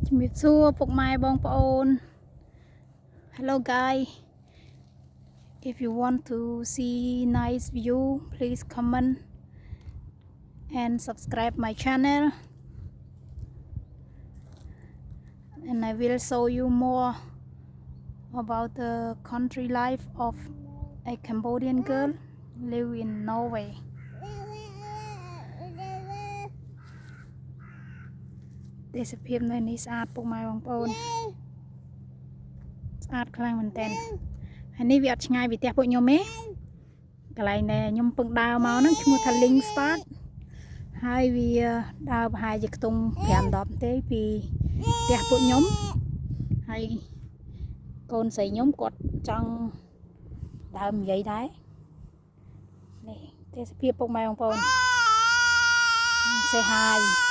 Chimip xua pok mai bong paon. Hello guys. If you want to see nice view, please comment and subscribe my channel. And I will show you more about the country life of a Cambodian girl live in Norway. This isភាពនៅនេះស្អាតពុកម៉ែបងប្អូនស្អាតខ្លាំងមែនតើហើយនេះវាអត់ឆ្ងាយពីផ្ទះពួកខ្ញុំទេកន្លែងដែលខ្ញុំពឹងដើរមកហ្នឹងឈ្មោះថា Link Start ហើយវាដើរប្រហែលជាខ្ទង់ 5-10 ទេពីផ្ទះពួកខ្ញុំហើយកូនស្រីខ្ញុំគាត់ចង់ដើរនិយាយដែរនេះទេសភាពពុកម៉ែបងប្អូន Say hi